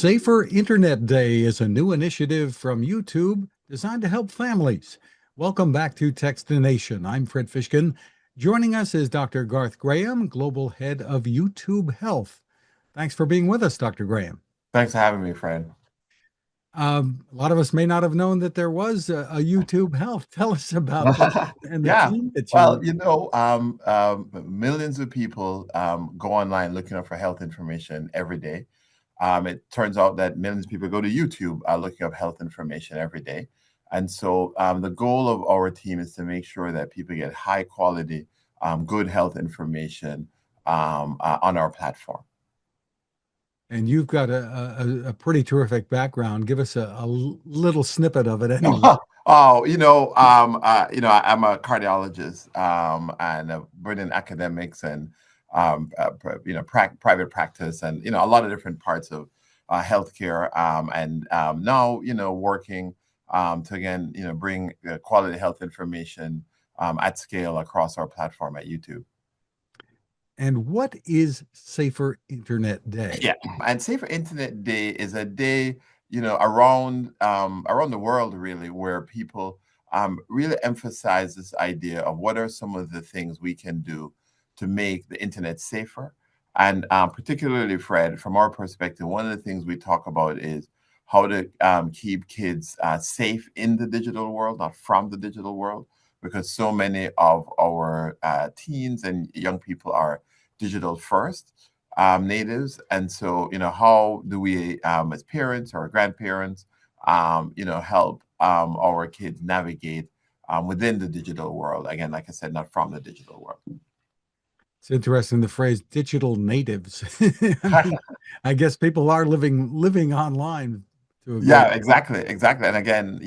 Safer Internet Day is a new initiative from YouTube designed to help families. Welcome back to Techstination. I'm Fred Fishkin. Joining us is Dr. Garth Graham, Global Head of YouTube Health. Thanks for being with us, Dr. Graham. Thanks for having me, Fred. A lot of us may not have known that there was a YouTube Health. Tell us about this and the Yeah. team that you're. Well, millions of people go online looking up for health information every day. It turns out that millions of people go to YouTube looking up health information every day. And so the goal of our team is to make sure that people get high quality, good health information on our platform. And you've got a pretty terrific background. Give us a little snippet of it anyway. I'm a cardiologist and I've been in academics and private practice and a lot of different parts of healthcare and now working to again bring quality health information at scale across our platform at YouTube. And what is Safer Internet Day? Yeah, and Safer Internet Day is a day, around the world really, where people really emphasize this idea of what are some of the things we can do to make the internet safer. And particularly, Fred, from our perspective, one of the things we talk about is how to keep kids safe in the digital world, not from the digital world, because so many of our teens and young people are digital first natives. And so, how do we, as parents or grandparents, help our kids navigate within the digital world? Again, like I said, not from the digital world. It's interesting, the phrase digital natives. I guess people are living online to a Yeah, great. exactly. And again,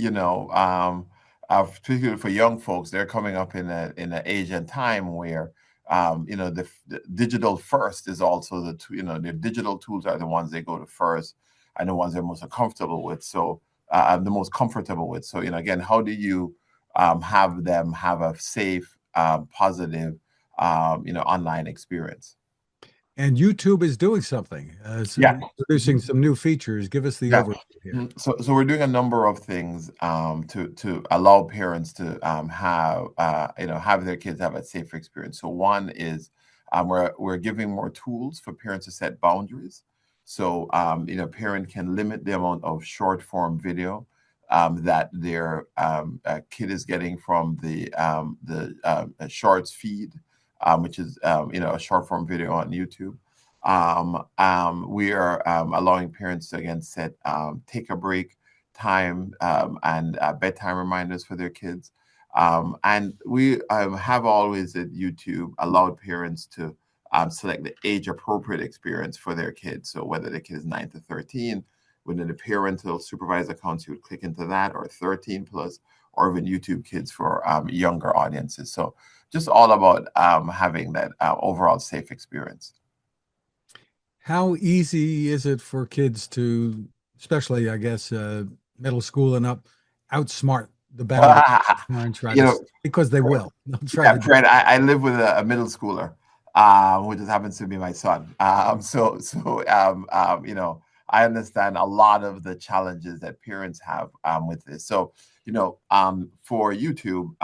particularly for young folks, they're coming up in an age and time where the digital first is also the digital tools are the ones they go to first and the ones they're most comfortable with. So the most comfortable with. So again, how do you have them have a safe, positive, online experience? And YouTube is doing something, Yeah. producing some new features. Give us the Yeah. overview here. So we're doing a number of things to allow parents to have their kids have a safer experience. So one is we're giving more tools for parents to set boundaries. So parent can limit the amount of short form video that their kid is getting from the shorts feed, which is a short form video on YouTube. We are allowing parents to again set take a break time and bedtime reminders for their kids. And we have always at YouTube allowed parents to select the age appropriate experience for their kids. So whether the kid is 9 to 13, within the parental supervised accounts, you would click into that, or 13 plus, or even YouTube Kids for younger audiences. So just all about having that overall safe experience. How easy is it for kids to, especially, I guess, middle school and up, outsmart the boundaries and try you to, know, because they will. They'll try yeah, to do. Fred, I live with a middle schooler, who just happens to be my son. I understand a lot of the challenges that parents have with this. So, for YouTube,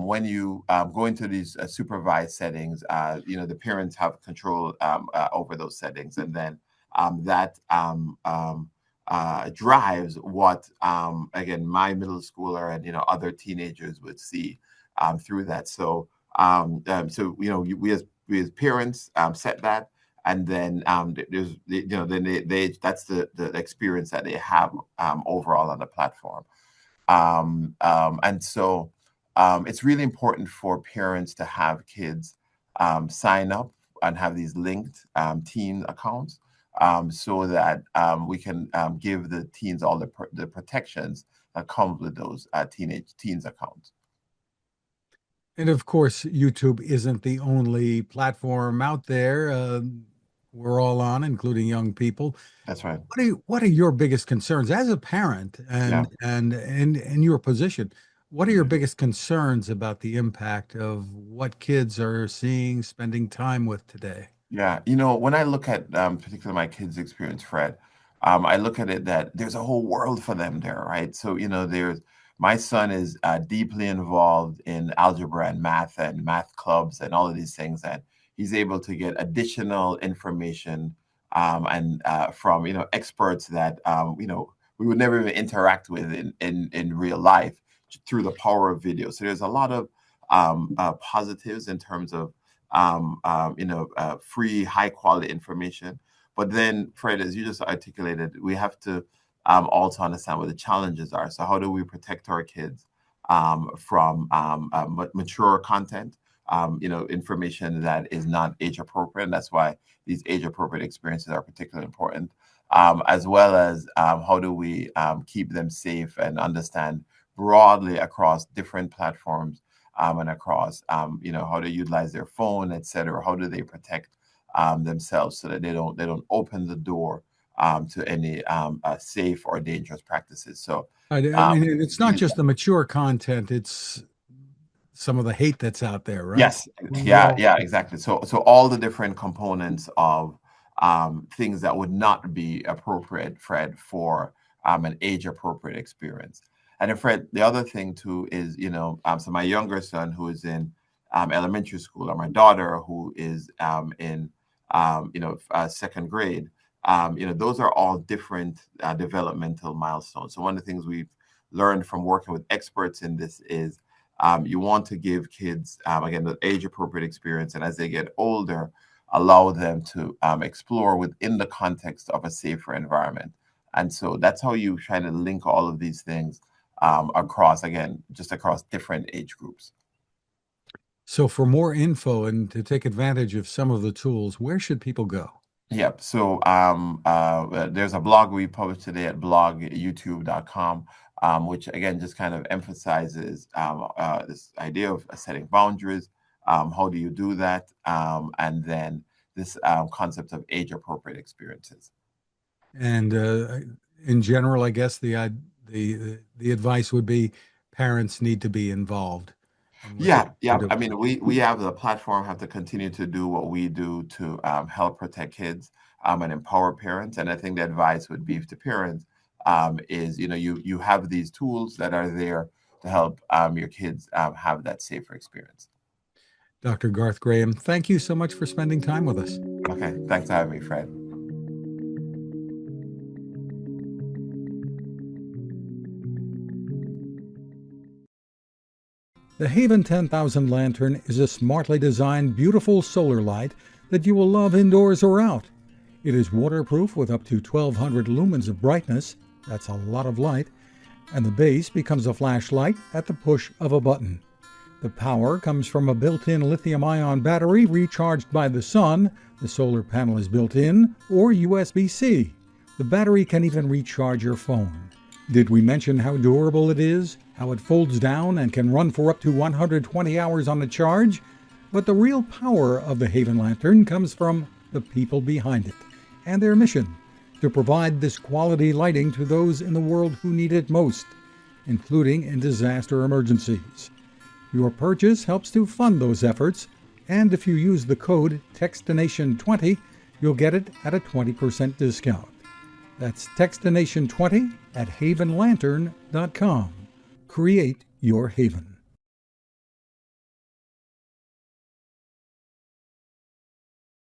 when you go into these supervised settings, the parents have control over those settings, and then that drives what, again, my middle schooler and other teenagers would see through that. So, we as parents set that, and then there's then they that's the experience that they have overall on the platform. And so it's really important for parents to have kids sign up and have these linked teen accounts so that we can give the teens all the protections that comes with those teens accounts. And of course, YouTube isn't the only platform out there. We're all on, including young people. That's right. What are your biggest concerns as a parent Yeah. and in your position? What are your biggest concerns about the impact of what kids are seeing, spending time with today? Yeah, when I look at particularly my kids' experience, Fred, I look at it that there's a whole world for them there, right? So, my son is deeply involved in algebra and math clubs and all of these things, and he's able to get additional information and from experts that we would never even interact with in real life through the power of video. So there's a lot of positives in terms of free, high quality information. But then, Fred, as you just articulated, we have to also understand what the challenges are. So, how do we protect our kids from mature content, information that is not age appropriate? And that's why these age appropriate experiences are particularly important, as well as how do we keep them safe and understand broadly across different platforms and across, how to utilize their phone, et cetera. How do they protect themselves so that they don't open the door to any safe or dangerous practices. So, I mean, it's not just the mature content; it's some of the hate that's out there, right? yes, We yeah, all yeah, exactly. So all the different components of things that would not be appropriate, Fred, for an age-appropriate experience. And then, Fred, the other thing too is, so my younger son who is in elementary school, or my daughter who is in, second grade, those are all different developmental milestones. So one of the things we've learned from working with experts in this is you want to give kids, again, the age appropriate experience. And as they get older, allow them to explore within the context of a safer environment. And so that's how you try to link all of these things across different age groups. So, for more info and to take advantage of some of the tools, where should people go? Yep. So there's a blog we published today at blogyoutube.com, which again just kind of emphasizes this idea of setting boundaries. How do you do that? And then this concept of age-appropriate experiences. And in general, I guess the advice would be parents need to be involved in what Yeah, they're yeah. I doing. mean, we have the platform have to continue to do what we do to help protect kids and empower parents. And I think the advice would be to parents is you have these tools that are there to help your kids have that safer experience. Dr. Garth Graham, thank you so much for spending time with us. Okay, thanks for having me, Fred. The Haven 10,000 lantern is a smartly designed, beautiful solar light that you will love indoors or out. It is waterproof with up to 1,200 lumens of brightness, that's a lot of light, and the base becomes a flashlight at the push of a button. The power comes from a built-in lithium-ion battery recharged by the sun, the solar panel is built in, or USB-C. The battery can even recharge your phone. Did we mention how durable it is? How it folds down and can run for up to 120 hours on a charge? But the real power of the Haven Lantern comes from the people behind it and their mission to provide this quality lighting to those in the world who need it most, including in disaster emergencies. Your purchase helps to fund those efforts, and if you use the code Techstination20, you'll get it at a 20% discount. That's Techstination20 at havenlantern.com. Create your haven.